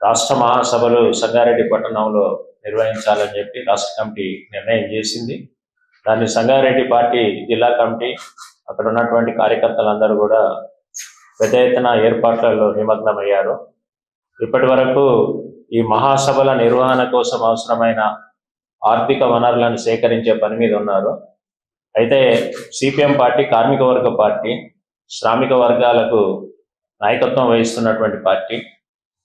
రాష్ట్ర మహాసభలు సంగారెడ్డి పట్టణంలో నిర్వహించాలని చెప్పి రాష్ట్ర కమిటీ నిర్ణయం చేసింది. దాన్ని సంగారెడ్డి పార్టీ జిల్లా కమిటీ అక్కడ ఉన్నటువంటి కార్యకర్తలందరూ కూడా పెద్ద ఎత్తున ఏర్పాట్లలో నిమగ్నమయ్యారు. ఇప్పటి వరకు ఈ మహాసభల నిర్వహణ కోసం అవసరమైన ఆర్థిక వనరులను సేకరించే పని మీద ఉన్నారు. అయితే సిపిఎం పార్టీ కార్మిక వర్గ పార్టీ, శ్రామిక వర్గాలకు నాయకత్వం వహిస్తున్నటువంటి పార్టీ.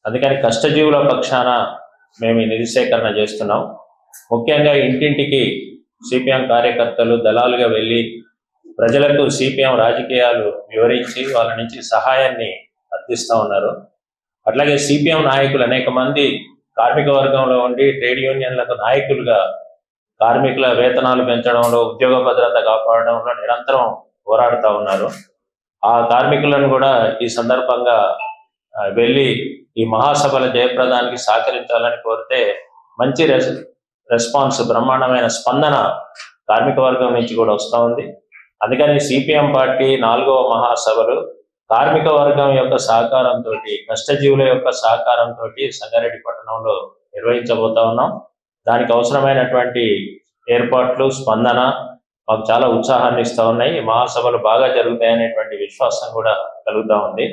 అందుకని కష్టజీవుల పక్షాన మేము ఈ నిధి సేకరణ చేస్తున్నాం. ముఖ్యంగా ఇంటింటికి సిపిఎం కార్యకర్తలు దళాలుగా వెళ్ళి ప్రజలకు సిపిఎం రాజకీయాలు వివరించి వాళ్ళ నుంచి సహాయాన్ని అందిస్తూ ఉన్నారు. అట్లాగే సిపిఎం నాయకులు అనేక మంది కార్మిక వర్గంలో ఉండి ట్రేడ్ యూనియన్లకు నాయకులుగా కార్మికుల వేతనాలు పెంచడంలో, ఉద్యోగ భద్రత కాపాడడంలో నిరంతరం పోరాడుతూ ఉన్నారు. ఆ కార్మికులను కూడా ఈ సందర్భంగా వెళ్ళి ఈ మహాసభల జయప్రదానికి సహకరించాలని కోరితే మంచి రెస్పాన్స్, బ్రహ్మాండమైన స్పందన కార్మిక వర్గం నుంచి కూడా వస్తూ ఉంది. అందుకని సిపిఎం పార్టీ 4వ మహాసభలు కార్మిక వర్గం యొక్క సహకారంతో, కష్టజీవుల యొక్క సహకారంతో సంగారెడ్డి పట్టణంలో నిర్వహించబోతా ఉన్నాం. దానికి అవసరమైనటువంటి ఏర్పాట్లు, స్పందన మాకు చాలా ఉత్సాహాన్ని ఇస్తూ ఉన్నాయి. ఈ మహాసభలు బాగా జరుగుతాయనేటువంటి విశ్వాసం కూడా కలుగుతూ ఉంది.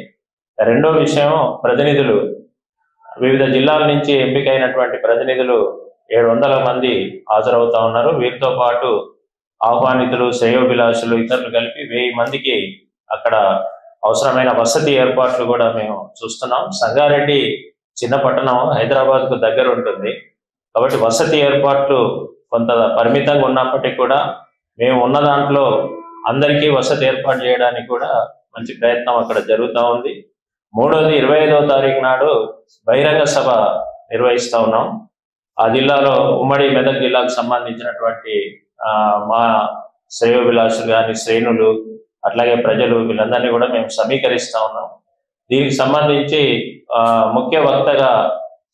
రెండో విషయం, ప్రతినిధులు వివిధ జిల్లాల నుంచి ఎంపికైనటువంటి ప్రతినిధులు 700 మంది హాజరవుతా ఉన్నారు. వీరితో పాటు ఆహ్వానితులు, శ్రేయోభిలాషులు, ఇతరులు కలిపి 1000 మందికి అక్కడ అవసరమైన వసతి ఏర్పాట్లు కూడా మేము చూస్తున్నాం. సంగారెడ్డి చిన్న పట్టణం, హైదరాబాద్కు దగ్గర ఉంటుంది కాబట్టి వసతి ఏర్పాట్లు కొంత పరిమితంగా ఉన్నప్పటికీ కూడా మేము ఉన్న దాంట్లో అందరికీ వసతి ఏర్పాటు చేయడానికి కూడా మంచి ప్రయత్నం అక్కడ జరుగుతూ ఉంది. మూడోది, 25వ తారీఖు నాడు బహిరంగ సభ నిర్వహిస్తూ ఉన్నాం. ఆ జిల్లాలో ఉమ్మడి మెదక్ జిల్లాకు సంబంధించినటువంటి మా శ్రేయోభిలాషులు కానీ, శ్రేణులు, అట్లాగే ప్రజలు, వీళ్ళందరినీ కూడా మేము సమీకరిస్తూ ఉన్నాం. దీనికి సంబంధించి ముఖ్య వక్తగా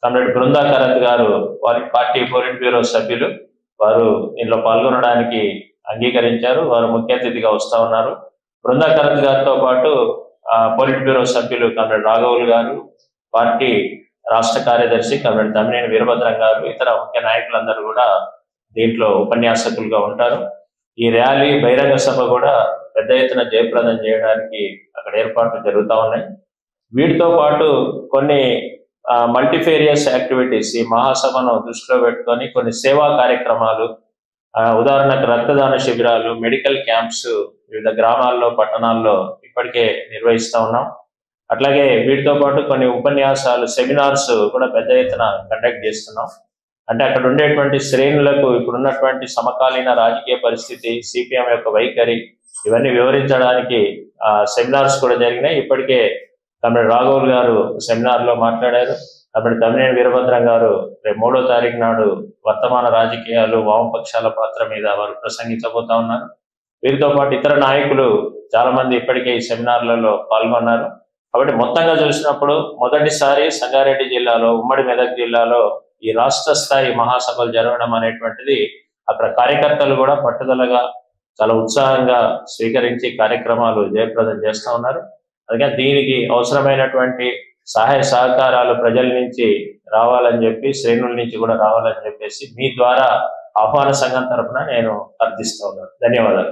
కమ్రేడ్ బృందా కరత్ గారు, వారి పార్టీ పోలిట్ బ్యూరో సభ్యులు, వారు దీనిలో పాల్గొనడానికి అంగీకరించారు. వారు ముఖ్య అతిథిగా వస్తూ ఉన్నారు. బృందా కరత్ గారితో పాటు పోలిట్ బ్యూరో సభ్యులు కమ్రేడ్ రాఘవులు గారు, పార్టీ రాష్ట్ర కార్యదర్శి కమ్రేడ్ తమ్మినేని వీరభద్రం గారు, ఇతర ముఖ్య నాయకులందరూ కూడా దీంట్లో ఉపన్యాసకులుగా ఉంటారు. ఈ ర్యాలీ, బహిరంగ సభ కూడా పెద్ద ఎత్తున జయప్రదం చేయడానికి అక్కడ ఏర్పాట్లు జరుగుతూ ఉన్నాయి. వీటితో పాటు కొన్ని మల్టీఫేరియస్ యాక్టివిటీస్ ఈ మహాసభను దృష్టిలో పెట్టుకొని కొన్ని సేవా కార్యక్రమాలు, ఉదాహరణకు రక్తదాన శిబిరాలు, మెడికల్ క్యాంప్స్ వివిధ గ్రామాల్లో, పట్టణాల్లో ఇప్పటికే నిర్వహిస్తూ ఉన్నాం. అట్లాగే వీటితో పాటు కొన్ని ఉపన్యాసాలు, సెమినార్స్ కూడా పెద్ద ఎత్తున కండక్ట్ చేస్తున్నాం. అంటే అక్కడ ఉండేటువంటి శ్రేణులకు ఇప్పుడున్నటువంటి సమకాలీన రాజకీయ పరిస్థితి, సిపిఎం యొక్క వైఖరి, ఇవన్నీ వివరించడానికి సెమినార్స్ కూడా జరిగినాయి. ఇప్పటికే కమ్రేడ్ రాఘవులు గారు సెమినార్లో మాట్లాడారు. కమ్రేడ్ తమ్మినేని వీరభద్రం గారు రేపు 3వ తారీఖు నాడు వర్తమాన రాజకీయాలు, వామపక్షాల పాత్ర మీద వారు ప్రసంగించబోతా ఉన్నారు. వీరితో పాటు ఇతర నాయకులు చాలా మంది ఇప్పటికే ఈ సెమినార్లలో పాల్గొన్నారు. కాబట్టి మొత్తంగా చూసినప్పుడు మొదటిసారి సంగారెడ్డి జిల్లాలో, ఉమ్మడి మెదక్ జిల్లాలో ఈ రాష్ట్ర స్థాయి మహాసభలు జరగడం అనేటువంటిది అక్కడ కార్యకర్తలు కూడా పట్టుదలగా, చాలా ఉత్సాహంగా స్వీకరించి కార్యక్రమాలు జయప్రదం చేస్తూ ఉన్నారు. అందుకని దీనికి అవసరమైనటువంటి సహాయ సహకారాలు ప్రజల నుంచి రావాలని చెప్పి, శ్రేణుల నుంచి కూడా రావాలని చెప్పేసి మీ ద్వారా ఆహ్వాన సంఘం తరఫున నేను అర్థిస్తూ ఉన్నాను. ధన్యవాదాలు.